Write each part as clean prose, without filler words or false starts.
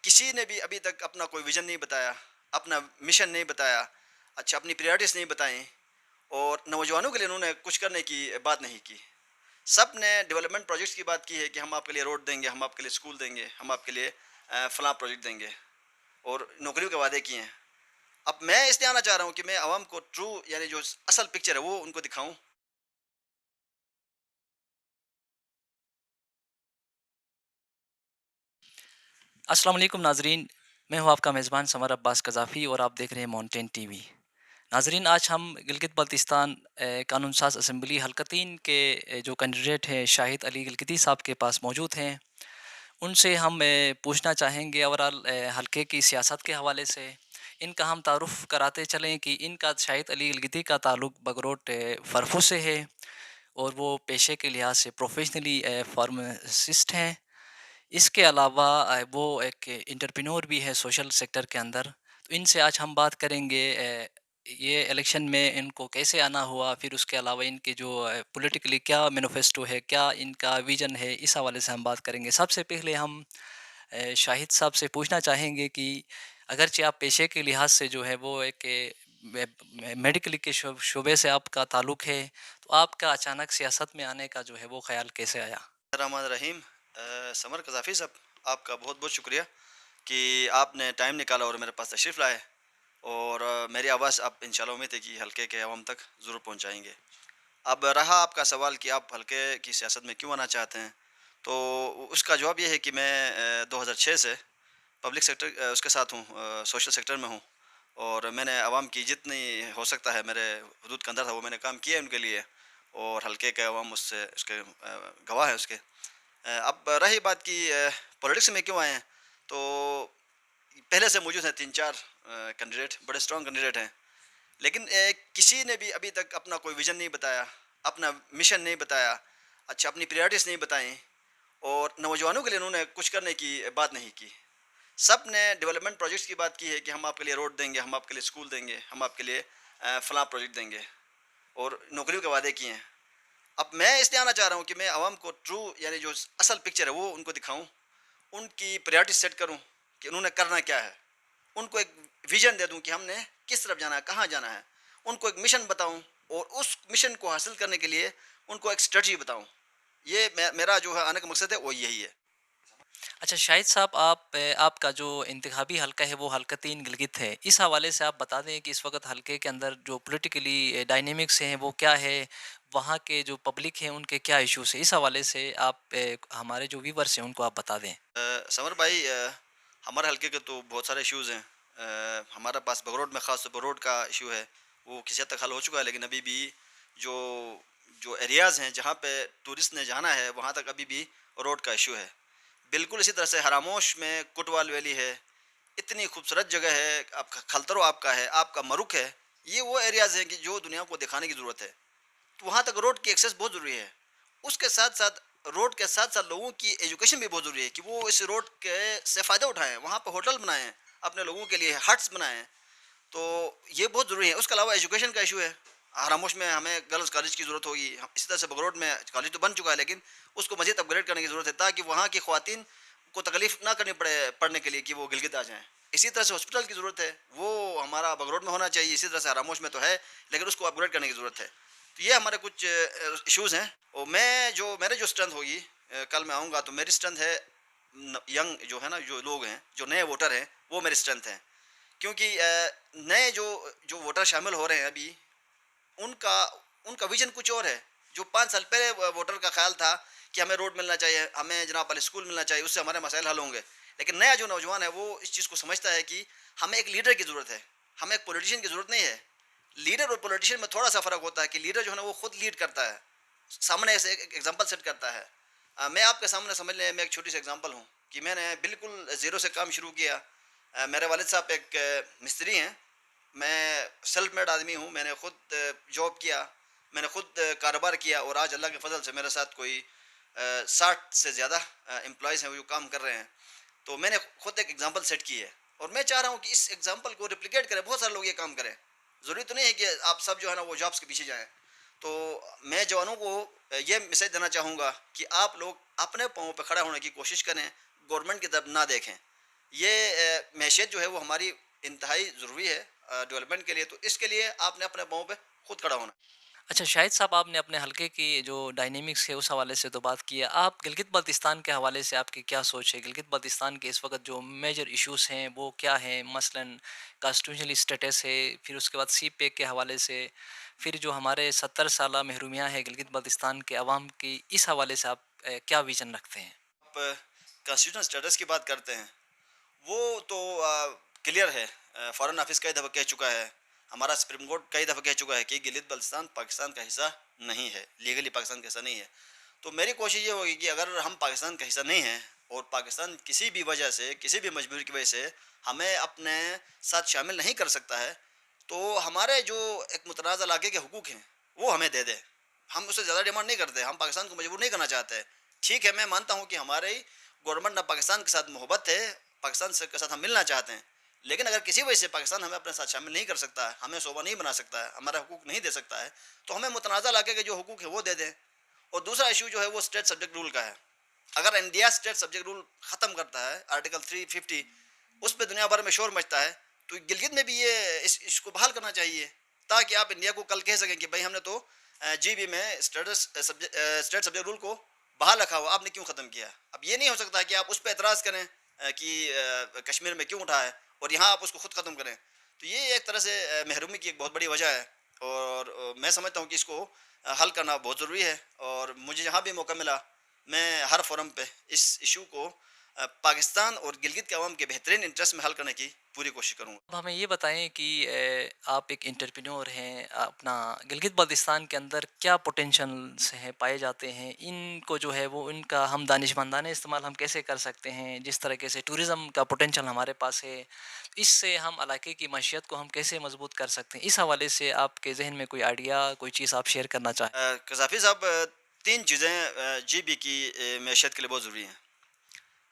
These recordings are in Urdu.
کسی نے بھی ابھی تک اپنا کوئی ویژن نہیں بتایا، اپنا مشن نہیں بتایا، اچھا اپنی پریارٹیز نہیں بتائیں، اور نوجوانوں کے لیے انہوں نے کچھ کرنے کی بات نہیں کی۔ سب نے ڈیولپمنٹ پروجیکٹس کی بات کی ہے کہ ہم آپ کے لیے روڈ دیں گے، ہم آپ کے لیے اسکول دیں گے، ہم آپ کے لیے فلاں پروجیکٹ دیں گے، اور نوکریوں کے وعدے کیے ہیں۔ اب میں اس لیے آنا چاہ رہا ہوں کہ میں عوام کو ٹرو یعنی جو اصل پکچر ہے وہ ان کو دکھاؤں۔ السلام علیکم ناظرین، میں ہوں آپ کا میزبان سمر عباس قذافی اور آپ دیکھ رہے ہیں ماؤنٹین ٹی وی۔ ناظرین، آج ہم گلگت بلتستان قانون ساز اسمبلی حلقہ 3 کے جو کینڈیڈیٹ ہیں شاہد علی گلگتی صاحب کے پاس موجود ہیں۔ ان سے ہم پوچھنا چاہیں گے اوورال حلقے کی سیاست کے حوالے سے۔ ان کا ہم تعارف کراتے چلیں کہ ان کا شاہد علی گلگتی کا تعلق بگروٹ فرفو سے ہے، اور وہ پیشے کے لحاظ سے پروفیشنلی فارماسسٹ ہیں۔ اس کے علاوہ وہ ایک انٹرپرینور بھی ہے سوشل سیکٹر کے اندر۔ تو ان سے آج ہم بات کریں گے یہ الیکشن میں ان کو کیسے آنا ہوا، پھر اس کے علاوہ ان کے جو پولیٹیکلی کیا مینیفیسٹو ہے، کیا ان کا ویژن ہے، اس حوالے سے ہم بات کریں گے۔ سب سے پہلے ہم شاہد صاحب سے پوچھنا چاہیں گے کہ اگرچہ آپ پیشے کے لحاظ سے جو ہے وہ ایک میڈیکل کے شعبے سے آپ کا تعلق ہے، تو آپ کا اچانک سیاست میں آنے کا جو ہے وہ خیال کیسے آیا؟ الرحمن الرحیم۔ سمر قذافی صاحب، آپ کا بہت بہت شکریہ کہ آپ نے ٹائم نکالا اور میرے پاس تشریف لائے، اور میری آواز آپ انشاءاللہ امید ہے کہ حلقے کے عوام تک ضرور پہنچائیں گے۔ اب رہا آپ کا سوال کہ آپ حلقے کی سیاست میں کیوں آنا چاہتے ہیں، تو اس کا جواب یہ ہے کہ میں 2006 سے پبلک سیکٹر اس کے ساتھ ہوں، سوشل سیکٹر میں ہوں، اور میں نے عوام کی جتنی ہو سکتا ہے میرے حدود کے اندر تھا وہ میں نے کام کیا ہے ان کے لیے، اور حلقے کے عوام اس سے اس کے گواہ ہیں اس کے۔ اب رہی بات کی پولیٹکس میں کیوں آئے ہیں، تو پہلے سے موجود ہیں 3-4 کینڈیڈیٹ، بڑے اسٹرانگ کینڈیڈیٹ ہیں، لیکن کسی نے بھی ابھی تک اپنا کوئی ویژن نہیں بتایا، اپنا مشن نہیں بتایا، اچھا اپنی پریارٹیز نہیں بتائیں، اور نوجوانوں کے لیے انہوں نے کچھ کرنے کی بات نہیں کی۔ سب نے ڈیولپمنٹ پروجیکٹس کی بات کی ہے کہ ہم آپ کے لیے روڈ دیں گے، ہم آپ کے لیے اسکول دیں گے، ہم آپ کے لیے فلاں پروجیکٹ دیں گے، اور نوکریوں کے وعدے کیے ہیں۔ اب میں اس لیے آنا چاہ رہا ہوں کہ میں عوام کو ٹرو یعنی جو اصل پکچر ہے وہ ان کو دکھاؤں، ان کی پریارٹی سیٹ کروں کہ انہوں نے کرنا کیا ہے، ان کو ایک ویژن دے دوں کہ ہم نے کس طرف جانا ہے، کہاں جانا ہے، ان کو ایک مشن بتاؤں، اور اس مشن کو حاصل کرنے کے لیے ان کو ایک اسٹریٹجی بتاؤں۔ یہ میرا جو ہے آنے کا مقصد ہے وہ یہی ہے۔ اچھا شاہد صاحب، آپ کا جو انتخابی حلقہ ہے وہ حلقہ 3 گلگت ہے، اس حوالے سے آپ بتا دیں کہ اس وقت حلقے کے اندر جو پولیٹیکلی ڈائنیمکس ہیں وہ کیا ہے، وہاں کے جو پبلک ہیں ان کے کیا ایشوز ہیں، اس حوالے سے آپ ہمارے جو ویورس ہیں ان کو آپ بتا دیں۔ سمر بھائی، ہمارے حلقے کے تو بہت سارے ایشوز ہیں۔ ہمارے پاس بگروڈ میں خاص طور پر روڈ کا ایشو ہے، وہ کسی حد تک حل ہو چکا ہے، لیکن ابھی بھی جو جو ایریاز ہیں جہاں پہ ٹورسٹ نے جانا ہے وہاں تک ابھی بھی روڈ کا ایشو ہے۔ بالکل اسی طرح سے ہراموش میں کوٹوال ویلی ہے، اتنی خوبصورت جگہ ہے، آپ کا کھلترو آپ کا ہے، آپ کا مرک ہے، یہ وہ ایریاز ہیں کہ جو دنیا کو دکھانے کی ضرورت ہے، تو وہاں تک روڈ کی ایکسیس بہت ضروری ہے۔ اس کے ساتھ ساتھ روڈ کے ساتھ ساتھ لوگوں کی ایجوکیشن بھی بہت ضروری ہے کہ وہ اس روڈ کے سے فائدہ اٹھائیں، وہاں پہ ہوٹل بنائیں، اپنے لوگوں کے لیے ہٹس بنائیں، تو یہ بہت ضروری ہے۔ اس کے علاوہ ایجوکیشن کا ایشو ہے، ہراموش میں ہمیں گرلز کالج کی ضرورت ہوگی، اسی طرح سے بگروڈ میں کالج تو بن چکا ہے لیکن اس کو مزید اپ گریڈ کرنے کی ضرورت ہے تاکہ وہاں کی خواتین کو تکلیف نہ کرنی پڑے پڑھنے کے لیے کہ وہ گلگت آ جائیں۔ اسی طرح سے ہاسپٹل کی ضرورت ہے، وہ ہمارا بگروڈ میں ہونا چاہیے، اسی طرح سے ہراموش میں تو ہے لیکن اس کو اپ گریڈ کرنے کی ضرورت ہے۔ تو یہ ہمارے کچھ ایشوز ہیں، اور میرے جو اسٹرینتھ ہوگی، کل میں آؤں گا تو میری اسٹرینتھ ہے ینگ جو ہے نا، جو لوگ ہیں، جو نئے ووٹر ہیں، وہ میری اسٹرینتھ ہیں، کیونکہ نئے جو ووٹر شامل ہو رہے ہیں ابھی، ان کا ان کا ویژن کچھ اور ہے۔ جو 5 سال پہلے ووٹر کا خیال تھا کہ ہمیں روڈ ملنا چاہیے، ہمیں جناب علی اسکول ملنا چاہیے، اس سے ہمارے مسائل حل ہوں گے، لیکن نیا جو نوجوان ہے وہ اس چیز کو سمجھتا ہے کہ ہمیں ایک لیڈر کی ضرورت ہے، ہمیں ایک پولیٹیشین کی ضرورت نہیں ہے۔ لیڈر اور پولیٹیشین میں تھوڑا سا فرق ہوتا ہے کہ لیڈر جو ہے نا وہ خود لیڈ کرتا ہے، سامنے سے ایک ایگزامپل سیٹ کرتا ہے۔ میں آپ کے سامنے سمجھ لیں، میں ایک چھوٹی سی ایگزامپل ہوں کہ میں نے بالکل زیرو سے کام شروع کیا۔ میرے والد صاحب ایک مستری ہیں، میں سیلف میڈ آدمی ہوں، میں نے خود جاب کیا، میں نے خود کاروبار کیا، اور آج اللہ کے فضل سے میرے ساتھ کوئی 60 سے زیادہ امپلائیز ہیں وہ جو کام کر رہے ہیں، تو میں نے خود ایک ایگزامپل سیٹ کی ہے، اور میں چاہ رہا ہوں کہ اس ایگزامپل کو ریپلیکیٹ کریں، بہت سارے لوگ یہ کام کریں، ضروری تو نہیں ہے کہ آپ سب جو ہے نا وہ جابس کے پیچھے جائیں۔ تو میں جوانوں کو یہ میسج دینا چاہوں گا کہ آپ لوگ اپنے پاؤں پہ کھڑا ہونے کی کوشش کریں، گورنمنٹ کی طرف نہ دیکھیں۔ یہ معیشت جو ہے وہ ہماری انتہائی ضروری ہے ڈیولپمنٹ کے لیے. تو اس کے لیے آپ نے اپنے پاؤں پہ خود کھڑا ہونا. اچھا شاہد صاحب، آپ نے اپنے حلقے کی جو ڈائنیمکس ہے اس حوالے سے تو بات کی ہے. آپ گلگت بلتستان کے حوالے سے آپ کی کیا سوچ ہے؟ گلگت بلتستان کے اس وقت جو میجر ایشوز ہیں وہ کیا ہیں؟ مثلاً کانسٹیٹیوشنل اسٹیٹس ہے، پھر اس کے بعد سی پیک کے حوالے سے، پھر جو ہمارے 70 سالہ محرومیاں ہیں گلگت بلتستان کے عوام کی، اس حوالے سے آپ کیا ویژن رکھتے ہیں؟ آپ کانسٹیٹیوشنل اسٹیٹس کی بات کرتے ہیں، وہ تو کلیئر ہے. فارن آفس کئی دفعہ کہہ چکا ہے، ہمارا سپریم کورٹ کئی دفعہ کہہ چکا ہے کہ گلگت بلتستان پاکستان کا حصہ نہیں ہے، لیگلی پاکستان کا حصہ نہیں ہے. تو میری کوشش یہ ہوگی کہ اگر ہم پاکستان کا حصہ نہیں ہیں اور پاکستان کسی بھی وجہ سے، کسی بھی مجبوری کی وجہ سے ہمیں اپنے ساتھ شامل نہیں کر سکتا ہے، تو ہمارے جو ایک متنازع علاقے کے حقوق ہیں وہ ہمیں دے دے. ہم اس سے زیادہ ڈیمانڈ نہیں کرتے، ہم پاکستان کو مجبور نہیں کرنا چاہتے. ٹھیک ہے، میں مانتا ہوں کہ ہماری گورنمنٹ نہ پاکستان کے ساتھ محبت ہے، پاکستان سے کے ساتھ ہم ملنا چاہتے ہیں، لیکن اگر کسی وجہ سے پاکستان ہمیں اپنے ساتھ شامل نہیں کر سکتا ہے، ہمیں صوبہ نہیں بنا سکتا ہے، ہمارا حقوق نہیں دے سکتا ہے، تو ہمیں متنازع علاقے کے جو حقوق ہیں وہ دے دیں. اور دوسرا ایشو جو ہے وہ اسٹیٹ سبجیکٹ رول کا ہے. اگر انڈیا اسٹیٹ سبجیکٹ رول ختم کرتا ہے آرٹیکل 350، اس پہ دنیا بھر میں شور مچتا ہے، تو گلگت میں بھی یہ اس کو بحال کرنا چاہیے، تاکہ آپ انڈیا کو کل کہہ سکیں کہ بھائی ہم نے تو جی بی میں اسٹیٹ سبجیکٹ رول کو بحال رکھا ہوا، آپ نے کیوں ختم کیا. اب یہ نہیں ہو سکتا کہ آپ اس پہ اعتراض کریں کہ کشمیر میں کیوں اٹھا ہے اور یہاں آپ اس کو خود ختم کریں. تو یہ ایک طرح سے محرومی کی ایک بہت بڑی وجہ ہے، اور میں سمجھتا ہوں کہ اس کو حل کرنا بہت ضروری ہے. اور مجھے جہاں بھی موقع ملا میں ہر فورم پہ اس ایشو کو پاکستان اور گلگت کے عوام کے بہترین انٹرسٹ میں حل کرنے کی پوری کوشش کروں گا. اب ہمیں یہ بتائیں کہ آپ ایک انٹرپرینور ہیں، اپنا گلگت بلتستان کے اندر کیا پوٹینشلز ہیں پائے جاتے ہیں، ان کو جو ہے وہ ان کا ہم دانشمندانہ استعمال ہم کیسے کر سکتے ہیں؟ جس طریقے سے ٹورزم کا پوٹینشل ہمارے پاس ہے، اس سے ہم علاقے کی معیشت کو ہم کیسے مضبوط کر سکتے ہیں؟ اس حوالے سے آپ کے ذہن میں کوئی آئیڈیا، کوئی چیز آپ شیئر کرنا چاہیں؟ قذافی صاحب، تین چیزیں جی بی کی معیشت کے لیے بہت ضروری ہیں.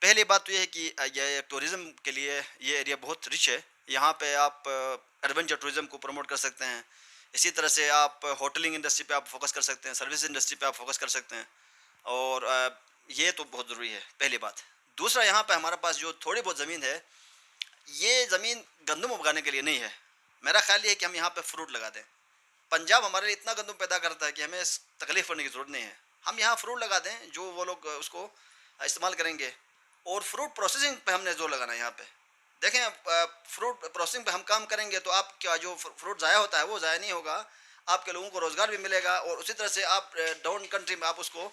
پہلی بات تو یہ ہے کہ یہ ٹورزم کے لیے یہ ایریا بہت رچ ہے. یہاں پہ آپ ایڈونچر ٹورزم کو پروموٹ کر سکتے ہیں. اسی طرح سے آپ ہوٹلنگ انڈسٹری پہ آپ فوکس کر سکتے ہیں، سروس انڈسٹری پہ آپ فوکس کر سکتے ہیں، اور یہ تو بہت ضروری ہے پہلی بات. دوسرا، یہاں پہ ہمارے پاس جو تھوڑی بہت زمین ہے، یہ زمین گندم اگانے کے لیے نہیں ہے. میرا خیال یہ ہے کہ ہم یہاں پہ فروٹ لگا دیں. پنجاب ہمارے لیے اتنا گندم پیدا کرتا ہے کہ ہمیں تکلیف کرنے کی ضرورت نہیں ہے. ہم یہاں فروٹ لگا دیں، جو وہ لوگ اس کو استعمال کریں گے. اور فروٹ پروسیسنگ پہ ہم نے زور لگانا ہے. یہاں پہ دیکھیں، فروٹ پروسیسنگ پہ ہم کام کریں گے تو آپ کا جو فروٹ ضائع ہوتا ہے وہ ضائع نہیں ہوگا، آپ کے لوگوں کو روزگار بھی ملے گا، اور اسی طرح سے آپ ڈاؤن کنٹری میں آپ اس کو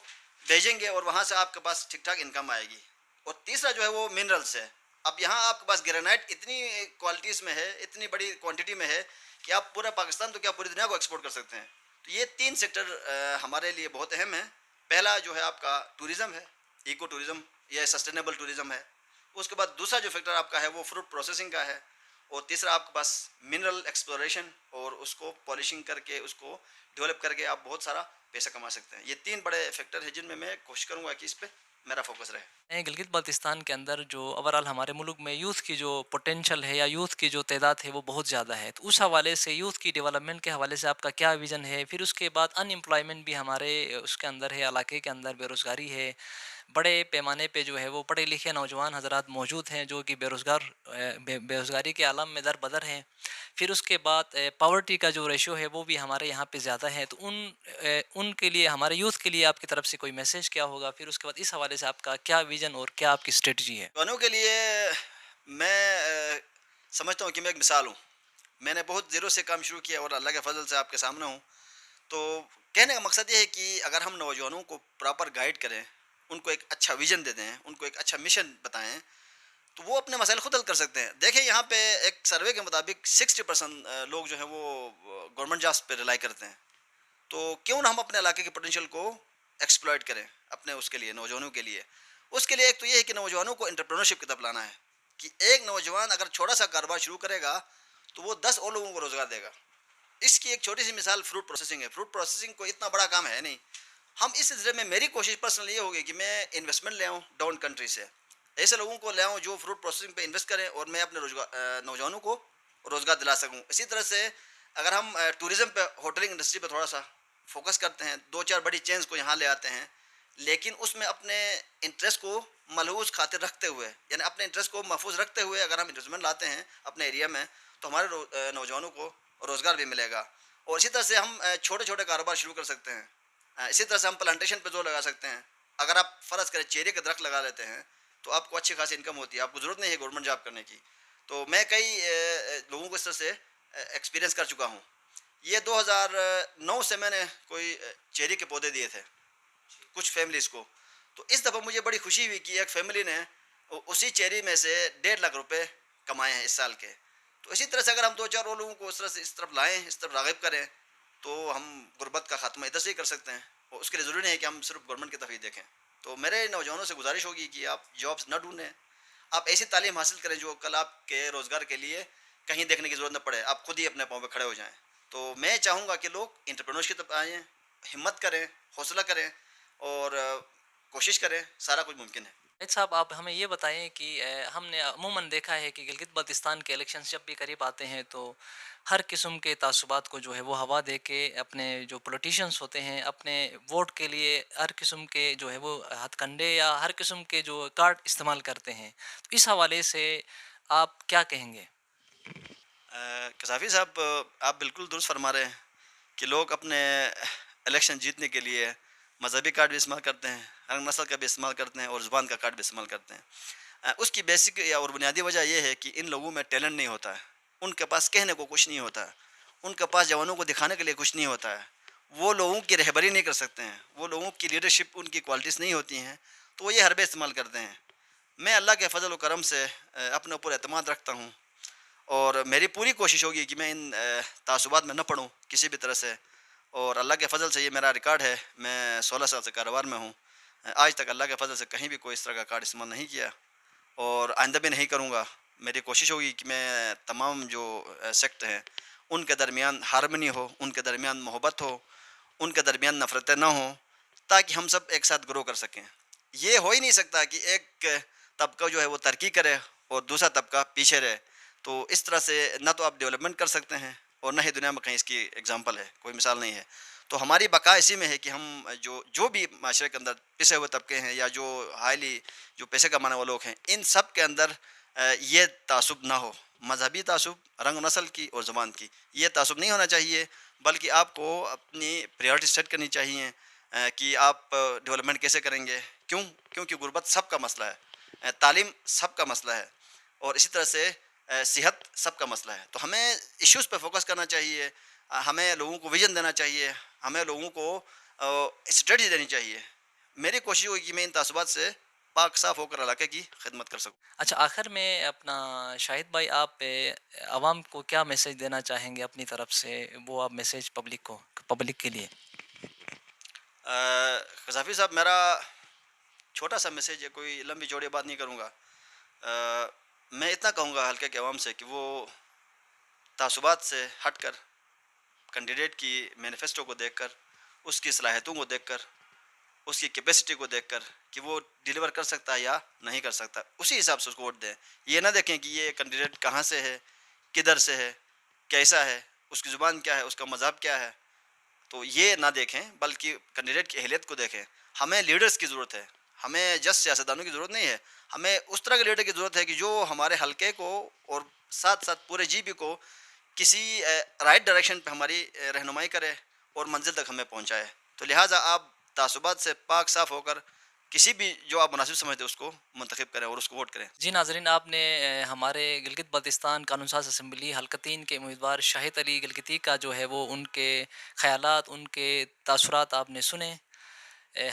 بھیجیں گے اور وہاں سے آپ کے پاس ٹھیک ٹھاک انکم آئے گی. اور تیسرا جو ہے وہ منرلس ہے. اب یہاں آپ کے پاس گرینائٹ اتنی کوالٹیز میں ہے، اتنی بڑی کوانٹٹی میں ہے کہ آپ پورا پاکستان تو کیا پوری دنیا کو ایکسپورٹ کر سکتے ہیں. تو یہ تین سیکٹر ہمارے لیے بہت اہم ہیں. پہلا جو ہے آپ کا ٹوریزم ہے، ایکو ٹوریزم یا سسٹینیبل ٹوریزم ہے. اس کے بعد دوسرا جو فیکٹر آپ کا ہے وہ فروٹ پروسیسنگ کا ہے. اور تیسرا آپ کے پاس منرل ایکسپلوریشن، اور اس کو پالشنگ کر کے اس کو ڈیولپ کر کے آپ بہت سارا پیسہ کما سکتے ہیں. یہ تین بڑے فیکٹر ہیں جن میں میں کوشش کروں گا کہ اس پہ میرا فوکس رہے. گلگت بلتستان کے اندر جو اوورال ہمارے ملک میں یوتھ کی جو پوٹینشل ہے یا یوتھ کی جو تعداد ہے وہ بہت زیادہ ہے، تو اس حوالے سے یوتھ کی ڈیولپمنٹ کے حوالے سے آپ کا کیا ویژن ہے؟ پھر اس کے بعد ان امپلائمنٹ بھی ہمارے اس کے اندر ہے، علاقے کے اندر بے روزگاری ہے، بڑے پیمانے پہ جو ہے وہ پڑھے لکھے نوجوان حضرات موجود ہیں جو کہ بے روزگاری کے عالم میں در بدر ہیں. پھر اس کے بعد پاورٹی کا جو ریشو ہے وہ بھی ہمارے یہاں پہ زیادہ ہے. تو ان کے لیے، ہمارے یوتھ کے لیے آپ کی طرف سے کوئی میسیج کیا ہوگا؟ پھر اس کے بعد اس حوالے سے آپ کا کیا ویژن اور کیا آپ کی اسٹریٹجی ہے؟ نوجوانوں کے لیے میں سمجھتا ہوں کہ میں ایک مثال ہوں. میں نے بہت زیرو سے کام شروع کیا اور اللہ کے فضل سے آپ کے سامنے ہوں. تو کہنے کا مقصد یہ ہے کہ اگر ہم نوجوانوں کو پراپر گائیڈ کریں، ان کو ایک اچھا ویژن دے دیں، ان کو ایک اچھا مشن بتائیں، تو وہ اپنے مسائل خود حل کر سکتے ہیں. دیکھیں، یہاں پہ ایک سروے کے مطابق 60% لوگ جو ہیں وہ گورنمنٹ جابس پہ ریلائی کرتے ہیں. تو کیوں نہ ہم اپنے علاقے کے پوٹینشیل کو ایکسپلائٹ کریں اپنے اس کے لیے، نوجوانوں کے لیے. اس کے لیے ایک تو یہ ہے کہ نوجوانوں کو انٹرپرینورشپ کی طرف لانا ہے، کہ ایک نوجوان اگر چھوٹا سا کاروبار شروع کرے گا تو وہ 10 اور لوگوں کو روزگار دے گا. اس کی ایک چھوٹی سی مثال فروٹ پروسیسنگ ہے. فروٹ پروسیسنگ کو اتنا بڑا کام ہے نہیں. ہم اس سلسلے میں، میری کوشش پرسنل یہ ہوگی کہ میں انویسٹمنٹ لے آؤں ڈاؤن کنٹری سے، ایسے لوگوں کو لے آؤں جو فروٹ پروسیسنگ پہ انویسٹ کریں، اور میں اپنے نوجوانوں کو روزگار دلا سکوں. اسی طرح سے اگر ہم ٹوریزم پہ، ہوٹلنگ انڈسٹری پہ تھوڑا سا فوکس کرتے ہیں، 2-4 بڑی چینز کو یہاں لے آتے ہیں، لیکن اس میں اپنے انٹرسٹ کو ملحوظ خاطر رکھتے ہوئے، یعنی اپنے انٹرسٹ کو محفوظ رکھتے ہوئے اگر ہم انویسٹمنٹ لاتے ہیں اپنے ایریا میں تو ہمارے نوجوانوں کو روزگار بھی ملے گا. اور اسی طرح سے ہم چھوٹے چھوٹے کاروبار شروع کر سکتے ہیں. اسی طرح سے ہم پلانٹیشن پہ زور لگا سکتے ہیں. اگر آپ فرض کریں چیری کا درخت لگا لیتے ہیں تو آپ کو اچھی خاصی انکم ہوتی ہے، آپ کو ضرورت نہیں ہے گورنمنٹ جاب کرنے کی. تو میں کئی لوگوں کو اس طرح سے ایکسپیرینس کر چکا ہوں. یہ 2009 سے میں نے کوئی چیری کے پودے دیے تھے کچھ فیملیز کو. تو اس دفعہ مجھے بڑی خوشی ہوئی کہ ایک فیملی نے اسی چیری میں سے 1.5 لاکھ روپے کمائے ہیں اس سال کے. تو اسی طرح سے اگر ہم دو چار اور لوگوں کو اس طرح سے اس طرف لائیں، اس طرف راغب کریں تو ہم غربت کا خاتمہ ادھر سے ہی کر سکتے ہیں. اور اس کے لیے ضروری نہیں ہے کہ ہم صرف گورنمنٹ کی طرف ہی دیکھیں. تو میرے نوجوانوں سے گزارش ہوگی کہ آپ جابس نہ ڈھونڈیں، آپ ایسی تعلیم حاصل کریں جو کل آپ کے روزگار کے لیے کہیں دیکھنے کی ضرورت نہ پڑے، آپ خود ہی اپنے پاؤں پہ کھڑے ہو جائیں. تو میں چاہوں گا کہ لوگ انٹرپرینورشپ کی طرف آئیں، ہمت کریں، حوصلہ کریں اور کوشش کریں، سارا کچھ ممکن ہے. شاہد صاحب آپ ہمیں یہ بتائیں کہ ہم نے عموماً دیکھا ہے کہ گلگت بلتستان کے الیکشنز جب بھی قریب آتے ہیں تو ہر قسم کے تعصبات کو جو ہے وہ ہوا دے کے اپنے جو پولیٹیشینس ہوتے ہیں اپنے ووٹ کے لیے ہر قسم کے جو ہے وہ ہتھ کنڈے یا ہر قسم کے جو کارڈ استعمال کرتے ہیں. تو اس حوالے سے آپ کیا کہیں گے؟ قذافی صاحب آپ بالکل درست فرما رہے ہیں کہ لوگ اپنے الیکشن جیتنے کے لیے مذہبی کارڈ بھی استعمال کرتے ہیں، رنگ نسل کا بھی استعمال کرتے ہیں اور زبان کا کارڈ بھی استعمال کرتے ہیں. اس کی بیسک یا اور بنیادی وجہ یہ ہے کہ ان لوگوں میں ٹیلنٹ نہیں ہوتا ہے، ان کے پاس کہنے کو کچھ نہیں ہوتا ہے، ان کے پاس جوانوں کو دکھانے کے لیے کچھ نہیں ہوتا ہے، وہ لوگوں کی رہبری نہیں کر سکتے ہیں، وہ لوگوں کی لیڈرشپ ان کی کوالٹیز نہیں ہوتی ہیں تو وہ یہ حربے استعمال کرتے ہیں. میں اللہ کے فضل و کرم سے اپنے اوپر اعتماد رکھتا ہوں اور میری پوری کوشش ہوگی کہ میں ان تعصبات میں نہ پڑوں کسی بھی طرح سے. اور اللہ کے فضل سے یہ میرا ریکارڈ ہے، میں 16 سال سے کاروبار میں ہوں، آج تک اللہ کے فضل سے کہیں بھی کوئی اس طرح کا کارڈ استعمال نہیں کیا اور آئندہ بھی نہیں کروں گا. میری کوشش ہوگی کہ میں تمام جو سیکٹ ہیں ان کے درمیان ہارمنی ہو، ان کے درمیان محبت ہو، ان کے درمیان نفرتیں نہ ہوں تاکہ ہم سب ایک ساتھ گرو کر سکیں. یہ ہو ہی نہیں سکتا کہ ایک طبقہ جو ہے وہ ترقی کرے اور دوسرا طبقہ پیچھے رہے. تو اس طرح سے نہ تو آپ ڈیولپمنٹ کر سکتے ہیں اور نہ ہی دنیا میں کہیں اس کی ایگزامپل ہے، کوئی مثال نہیں ہے. تو ہماری بقا اسی میں ہے کہ ہم جو بھی معاشرے کے اندر پسے ہوئے طبقے ہیں یا جو ہائیلی جو پیسے کمانے والے لوگ ہیں ان سب کے اندر یہ تعصب نہ ہو. مذہبی تعصب، رنگ نسل کی اور زبان کی، یہ تعصب نہیں ہونا چاہیے، بلکہ آپ کو اپنی پریورٹی سیٹ کرنی چاہیے کہ آپ ڈیولپمنٹ کیسے کریں گے. کیونکہ غربت سب کا مسئلہ ہے، تعلیم سب کا مسئلہ ہے اور اسی طرح سے صحت سب کا مسئلہ ہے. تو ہمیں ایشوز پہ فوکس کرنا چاہیے، ہمیں لوگوں کو ویژن دینا چاہیے، ہمیں لوگوں کو اسٹریٹجی دینی چاہیے. میری کوشش ہوگی کہ میں ان تعصبات سے پاک صاف ہو کر علاقے کی خدمت کر سکوں. اچھا آخر میں اپنا شاہد بھائی آپ عوام کو کیا میسیج دینا چاہیں گے اپنی طرف سے، وہ آپ میسیج پبلک کے لیے؟ قذافی صاحب میرا چھوٹا سا میسیج ہے، کوئی لمبی چوڑی بات نہیں کروں گا. میں اتنا کہوں گا حلقے کے عوام سے کہ وہ تعصبات سے ہٹ کر کینڈیڈیٹ کی مینیفیسٹو کو دیکھ کر، اس کی صلاحیتوں کو دیکھ کر، اس کی کیپیسٹی کو دیکھ کر کہ وہ ڈیلیور کر سکتا ہے یا نہیں کر سکتا، اسی حساب سے اس کو ووٹ دیں. یہ نہ دیکھیں کہ یہ کینڈیڈیٹ کہاں سے ہے، کدھر سے ہے، کیسا ہے، اس کی زبان کیا ہے، اس کا مذہب کیا ہے. تو یہ نہ دیکھیں بلکہ کینڈیڈیٹ کی اہلیت کو دیکھیں. ہمیں لیڈرز کی ضرورت ہے، ہمیں جس سیاستدانوں کی ضرورت نہیں ہے، ہمیں اس طرح کے لیڈر کی ضرورت ہے کہ جو ہمارے حلقے کو اور ساتھ ساتھ پورے جی بی کو کسی رائٹ ڈائریکشن پہ ہماری رہنمائی کرے اور منزل تک ہمیں پہنچائے. تو لہٰذا آپ تعصبات سے پاک صاف ہو کر کسی بھی جو آپ مناسب سمجھتے ہیں اس کو منتخب کریں اور اس کو ووٹ کریں. جی ناظرین، آپ نے ہمارے گلگت بلتستان قانون ساز اسمبلی حلقہ 3 کے امیدوار شاہد علی گلگتی کا جو ہے وہ ان کے خیالات، ان کے تاثرات آپ نے سنے.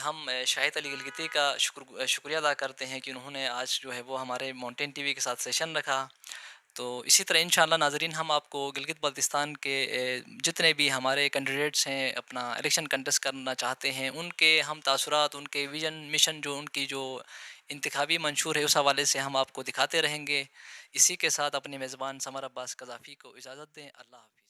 ہم شاہد علی گلگتی کا شکریہ ادا کرتے ہیں کہ انہوں نے آج جو ہے وہ ہمارے ماؤنٹین ٹی وی کے ساتھ سیشن رکھا. تو اسی طرح انشاءاللہ ناظرین ہم آپ کو گلگت بلتستان کے جتنے بھی ہمارے کینڈیڈیٹس ہیں اپنا الیکشن کنٹیسٹ کرنا چاہتے ہیں ان کے ہم تاثرات، ان کے ویژن مشن، جو ان کی جو انتخابی منشور ہے اس حوالے سے ہم آپ کو دکھاتے رہیں گے. اسی کے ساتھ اپنے میزبان سمر عباس قذافی کو اجازت دیں. اللہ حافظ.